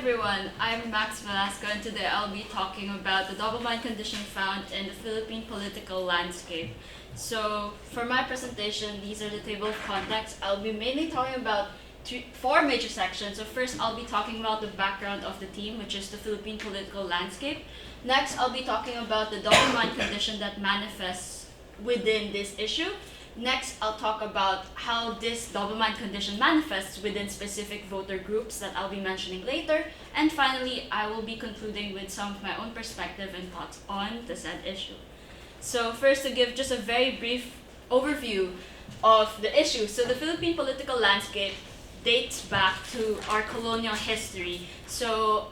everyone, I'm Max Velasco, and today I'll be talking about the double mind condition found in the Philippine political landscape. So, for my presentation, these are the table of contents. I'll be mainly talking about four major sections. So first, I'll be talking about the background of the theme, which is the Philippine political landscape. Next, I'll be talking about the double mind condition that manifests within this issue. Next, I'll talk about how this double mind condition manifests within specific voter groups that I'll be mentioning later. And finally, I will be concluding with some of my own perspective and thoughts on the said issue. So first, to give just a very brief overview of the issue. So the Philippine political landscape dates back to our colonial history. So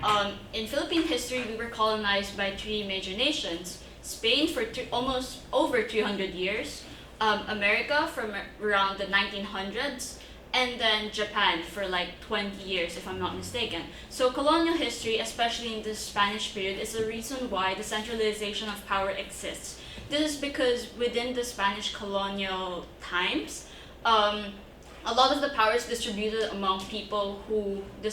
in Philippine history, we were colonized by three major nations. Spain for almost over 300 years, America from around the 1900s, and then Japan for like 20 years, if I'm not mistaken. So colonial history, especially in the Spanish period, is the reason why the centralization of power exists. This is because within the Spanish colonial times, a lot of the power is distributed among people who the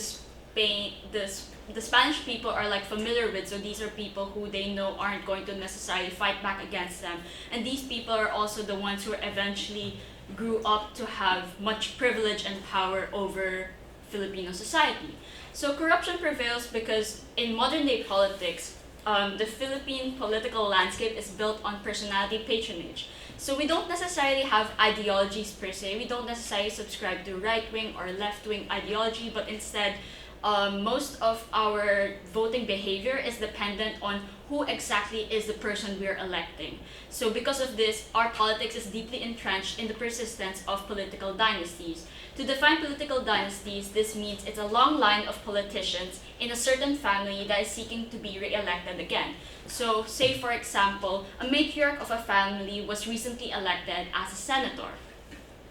Spanish people are like familiar with. So these are people who they know aren't going to necessarily fight back against them. And these people are also the ones who eventually grew up to have much privilege and power over Filipino society. So corruption prevails because in modern day politics, the Philippine political landscape is built on personality patronage. So we don't necessarily have ideologies per se. We don't necessarily subscribe to right-wing or left-wing ideology, but instead, most of our voting behavior is dependent on who exactly is the person we're electing. So because of this, our politics is deeply entrenched in the persistence of political dynasties. To define political dynasties, this means it's a long line of politicians in a certain family that is seeking to be re-elected again. So say for example, a matriarch of a family was recently elected as a senator.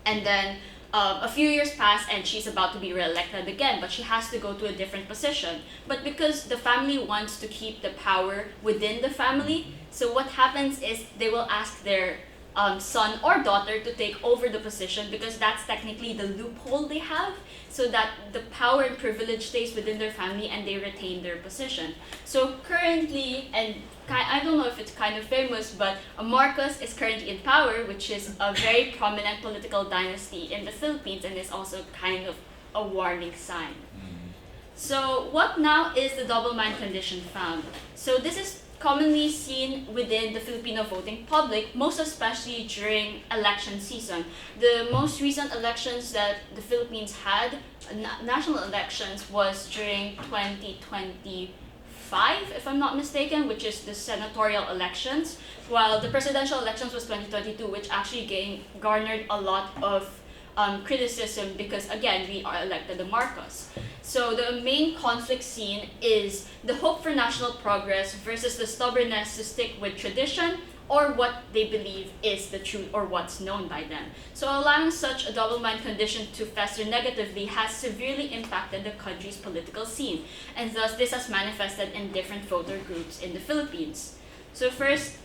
And then a few years pass and she's about to be re-elected again, but she has to go to a different position. But because the family wants to keep the power within the family, so what happens is they will ask their son or daughter to take over the position because that's technically the loophole they have, so that the power and privilege stays within their family and they retain their position. So currently, and I don't know if it's kind of famous, but Marcos is currently in power, which is a very prominent political dynasty in the Philippines and is also kind of a warning sign. So what now is the double mind condition found? So this is commonly seen within the Filipino voting public, most especially during election season. The most recent elections that the Philippines had, national elections, was during 2025, if I'm not mistaken, which is the senatorial elections, while the presidential elections was 2022, which actually garnered a lot of criticism because, again, we are elected the Marcos. So the main conflict seen is the hope for national progress versus the stubbornness to stick with tradition or what they believe is the truth or what's known by them. So allowing such a double mind condition to fester negatively has severely impacted the country's political scene, and thus this has manifested in different voter groups in the Philippines. So first,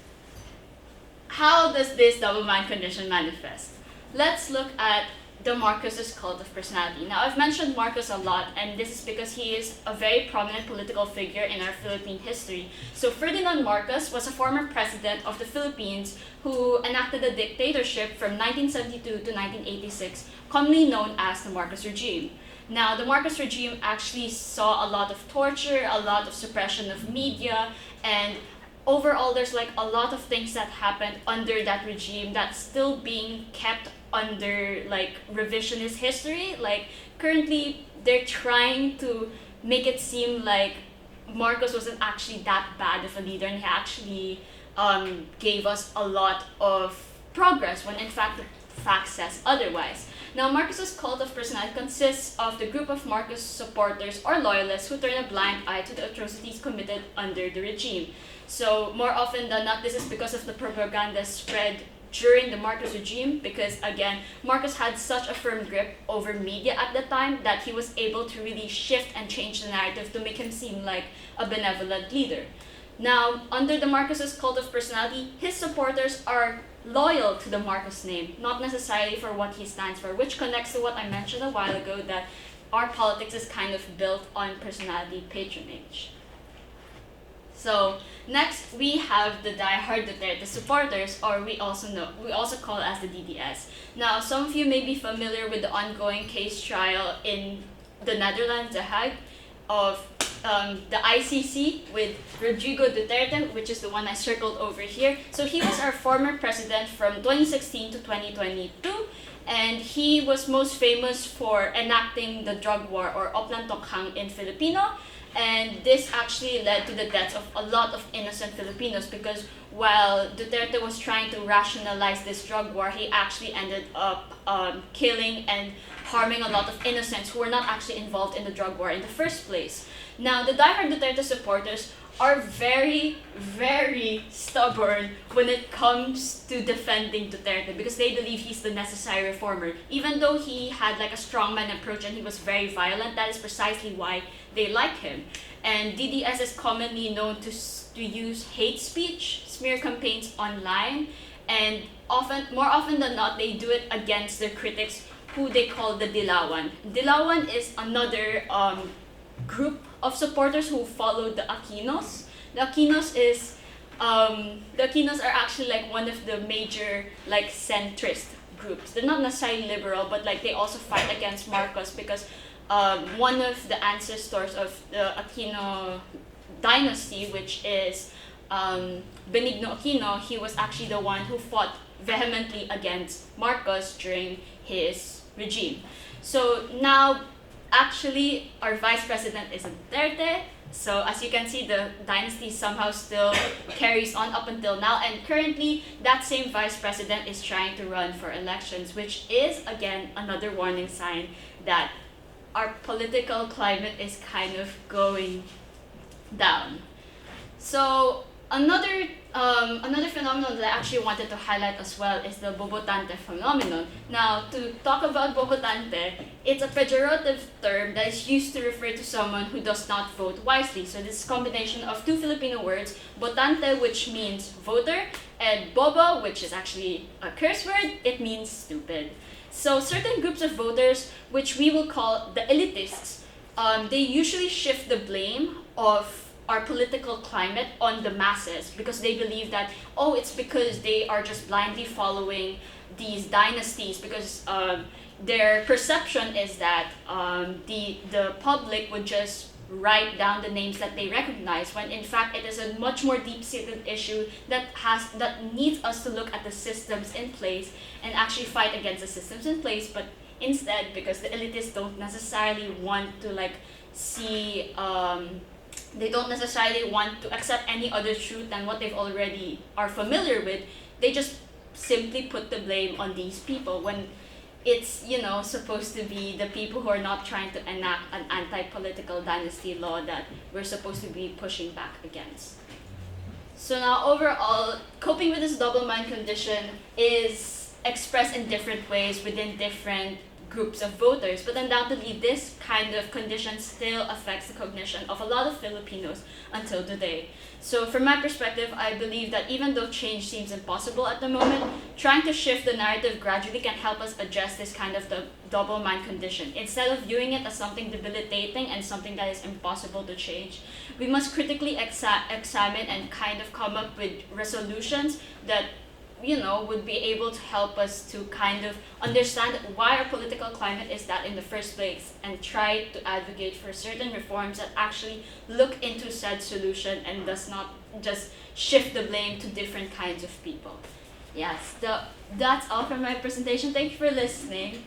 how does this double mind condition manifest? Let's look at the Marcos's cult of personality. Now, I've mentioned Marcos a lot, and this is because he is a very prominent political figure in our Philippine history. So Ferdinand Marcos was a former president of the Philippines who enacted a dictatorship from 1972 to 1986, commonly known as the Marcos regime. Now, the Marcos regime actually saw a lot of torture, a lot of suppression of media, and overall there's like a lot of things that happened under that regime that's still being kept under like revisionist history. Like currently they're trying to make it seem like Marcos wasn't actually that bad of a leader and he actually gave us a lot of progress when in fact the fact says otherwise. Now, Marcos's cult of personality consists of the group of Marcos supporters or loyalists who turn a blind eye to the atrocities committed under the regime. So more often than not, this is because of the propaganda spread during the Marcos regime, because again, Marcos had such a firm grip over media at the time that he was able to really shift and change the narrative to make him seem like a benevolent leader. Now, under the Marcos's cult of personality, his supporters are loyal to the Marcos name, not necessarily for what he stands for, which connects to what I mentioned a while ago, that our politics is kind of built on personality patronage. So next we have the diehard Duterte supporters, or we also call as the DDS. Now some of you may be familiar with the ongoing case trial in the Netherlands, The Hague, of the ICC with Rodrigo Duterte, which is the one I circled over here. So he was our former president from 2016 to 2022, and he was most famous for enacting the drug war, or Oplan Tokhang in Filipino. And this actually led to the deaths of a lot of innocent Filipinos, because while Duterte was trying to rationalize this drug war, he actually ended up killing and harming a lot of innocents who were not actually involved in the drug war in the first place. Now, the diehard Duterte supporters are very, very stubborn when it comes to defending Duterte, because they believe he's the necessary reformer. Even though he had like a strongman approach and he was very violent, that is precisely why they like him. And DDS is commonly known to use hate speech, smear campaigns online, and more often than not, they do it against their critics, who they call the Dilawan. Dilawan is another group of supporters who follow the Aquinos. The Aquinos are actually like one of the major like centrist groups. They're not necessarily liberal, but like they also fight against Marcos, because one of the ancestors of the Aquino dynasty, which is Benigno Aquino, he was actually the one who fought vehemently against Marcos during his regime. So now, actually, our vice president is Duterte. So as you can see, the dynasty somehow still carries on up until now, and currently that same vice president is trying to run for elections, which is again another warning sign that our political climate is kind of going down. So another phenomenon that I actually wanted to highlight as well is the Bobotante phenomenon. Now, to talk about Bobotante, it's a pejorative term that is used to refer to someone who does not vote wisely. So this is a combination of two Filipino words, botante, which means voter, and bobo, which is actually a curse word, it means stupid. So certain groups of voters, which we will call the elitists, they usually shift the blame of our political climate on the masses, because they believe that, oh, it's because they are just blindly following these dynasties, because their perception is that the public would just write down the names that they recognize, when in fact it is a much more deep-seated issue that needs us to look at the systems in place and actually fight against the systems in place. But instead, because the elitists don't necessarily want to like see they don't necessarily want to accept any other truth than what they've already are familiar with, they just simply put the blame on these people, when it's, you know, supposed to be the people who are not trying to enact an anti-political dynasty law that we're supposed to be pushing back against. So now overall, coping with this double mind condition is expressed in different ways within different groups of voters, but undoubtedly this kind of condition still affects the cognition of a lot of Filipinos until today. So from my perspective, I believe that even though change seems impossible at the moment, trying to shift the narrative gradually can help us address this kind of the double mind condition. Instead of viewing it as something debilitating and something that is impossible to change, we must critically examine and kind of come up with resolutions that, you know, would be able to help us to kind of understand why our political climate is that in the first place, and try to advocate for certain reforms that actually look into said solution and does not just shift the blame to different kinds of people. Yes, that's all from my presentation. Thank you for listening.